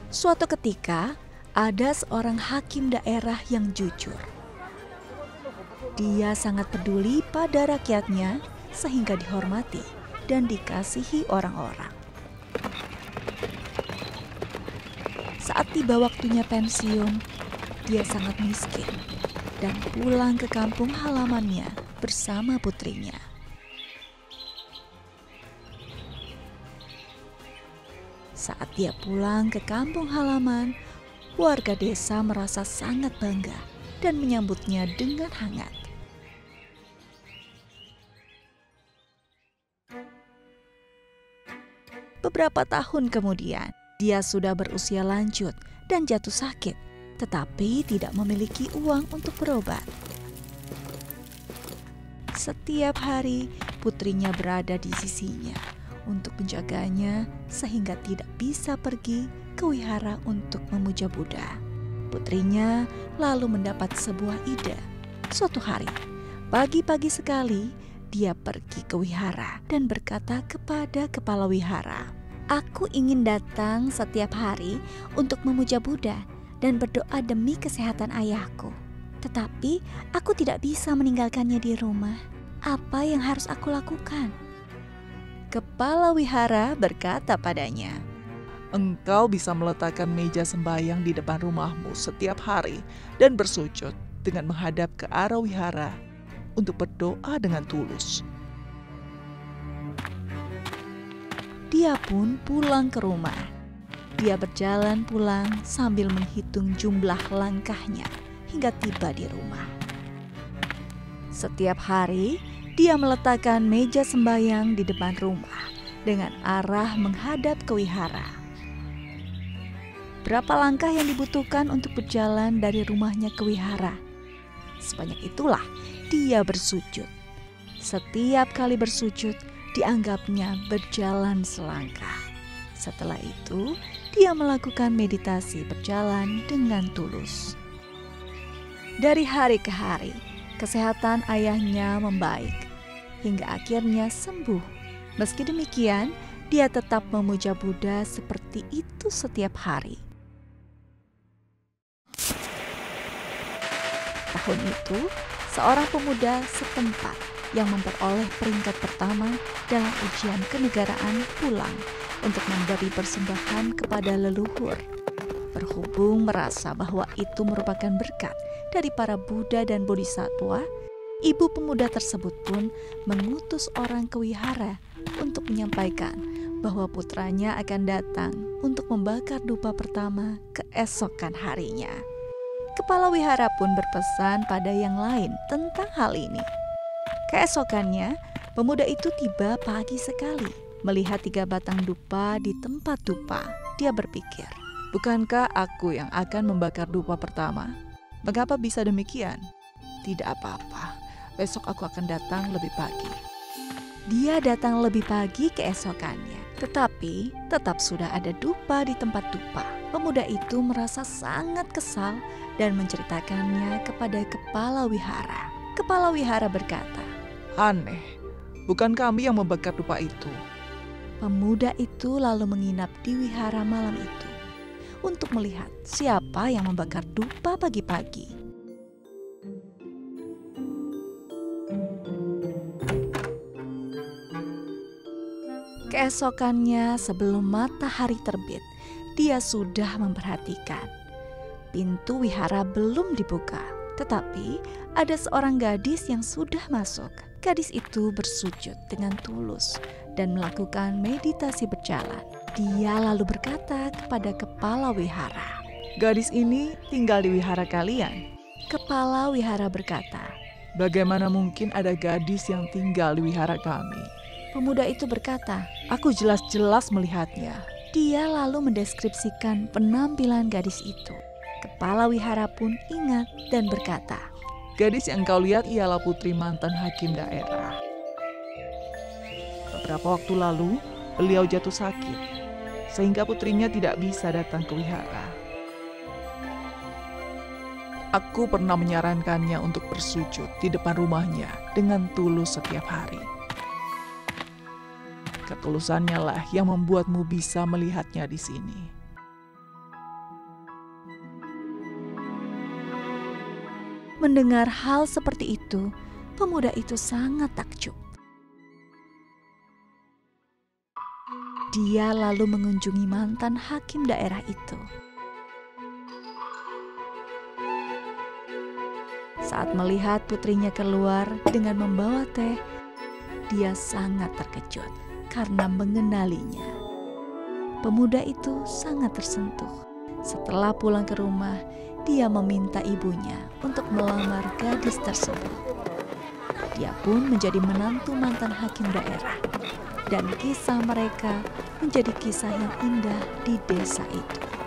Suatu ketika, ada seorang hakim daerah yang jujur. Dia sangat peduli pada rakyatnya sehingga dihormati dan dikasihi orang-orang. Saat tiba waktunya pensiun, dia sangat miskin dan pulang ke kampung halamannya bersama putrinya. Saat dia pulang ke kampung halaman, warga desa merasa sangat bangga dan menyambutnya dengan hangat. Beberapa tahun kemudian, dia sudah berusia lanjut dan jatuh sakit, tetapi tidak memiliki uang untuk berobat. Setiap hari, putrinya berada di sisinya untuk menjaganya sehingga tidak bisa pergi ke wihara untuk memuja Buddha. Putrinya lalu mendapat sebuah ide. Suatu hari, pagi-pagi sekali, dia pergi ke wihara dan berkata kepada kepala wihara, "Aku ingin datang setiap hari untuk memuja Buddha dan berdoa demi kesehatan ayahku. Tetapi aku tidak bisa meninggalkannya di rumah. Apa yang harus aku lakukan?" Kepala wihara berkata padanya, Engkau bisa meletakkan meja sembahyang di depan rumahmu setiap hari dan bersujud dengan menghadap ke arah wihara untuk berdoa dengan tulus. Dia pun pulang ke rumah. Dia berjalan pulang sambil menghitung jumlah langkahnya hingga tiba di rumah. Setiap hari, dia meletakkan meja sembahyang di depan rumah dengan arah menghadap ke wihara. Berapa langkah yang dibutuhkan untuk berjalan dari rumahnya ke wihara? Sebanyak itulah dia bersujud. Setiap kali bersujud, dianggapnya berjalan selangkah. Setelah itu, dia melakukan meditasi berjalan dengan tulus. Dari hari ke hari, kesehatan ayahnya membaik hingga akhirnya sembuh. Meski demikian, dia tetap memuja Buddha seperti itu setiap hari. Tahun itu, seorang pemuda setempat yang memperoleh peringkat pertama dalam ujian kenegaraan pulang untuk memberi persembahan kepada leluhur. Berhubung merasa bahwa itu merupakan berkat dari para Buddha dan Bodhisattva, ibu pemuda tersebut pun mengutus orang ke wihara untuk menyampaikan bahwa putranya akan datang untuk membakar dupa pertama keesokan harinya. Kepala wihara pun berpesan pada yang lain tentang hal ini. Keesokannya, pemuda itu tiba pagi sekali. Melihat 3 batang dupa di tempat dupa, dia berpikir, Bukankah aku yang akan membakar dupa pertama? Mengapa bisa demikian? Tidak apa-apa, besok aku akan datang lebih pagi. Dia datang lebih pagi keesokannya, tetapi tetap sudah ada dupa di tempat dupa. Pemuda itu merasa sangat kesal dan menceritakannya kepada kepala wihara. Kepala wihara berkata, Aneh, bukan kami yang membakar dupa itu. Pemuda itu lalu menginap di wihara malam itu untuk melihat siapa yang membakar dupa pagi-pagi. Keesokannya sebelum matahari terbit, dia sudah memperhatikan. Pintu wihara belum dibuka, tetapi ada seorang gadis yang sudah masuk. Gadis itu bersujud dengan tulus dan melakukan meditasi berjalan. Dia lalu berkata kepada kepala wihara, Gadis ini tinggal di wihara kalian. Kepala wihara berkata, Bagaimana mungkin ada gadis yang tinggal di wihara kami? Pemuda itu berkata, Aku jelas-jelas melihatnya. Dia lalu mendeskripsikan penampilan gadis itu. Kepala wihara pun ingat dan berkata, Gadis yang kau lihat ialah putri mantan hakim daerah. Beberapa waktu lalu, beliau jatuh sakit, sehingga putrinya tidak bisa datang ke wihara. Aku pernah menyarankannya untuk bersujud di depan rumahnya dengan tulus setiap hari. Ketulusannya lah yang membuatmu bisa melihatnya di sini. Mendengar hal seperti itu, pemuda itu sangat takjub. Dia lalu mengunjungi mantan hakim daerah itu. Saat melihat putrinya keluar dengan membawa teh, dia sangat terkejut karena mengenalinya. Pemuda itu sangat tersentuh. Setelah pulang ke rumah, dia meminta ibunya untuk melamar gadis tersebut. Dia pun menjadi menantu mantan hakim daerah, dan kisah mereka menjadi kisah yang indah di desa itu.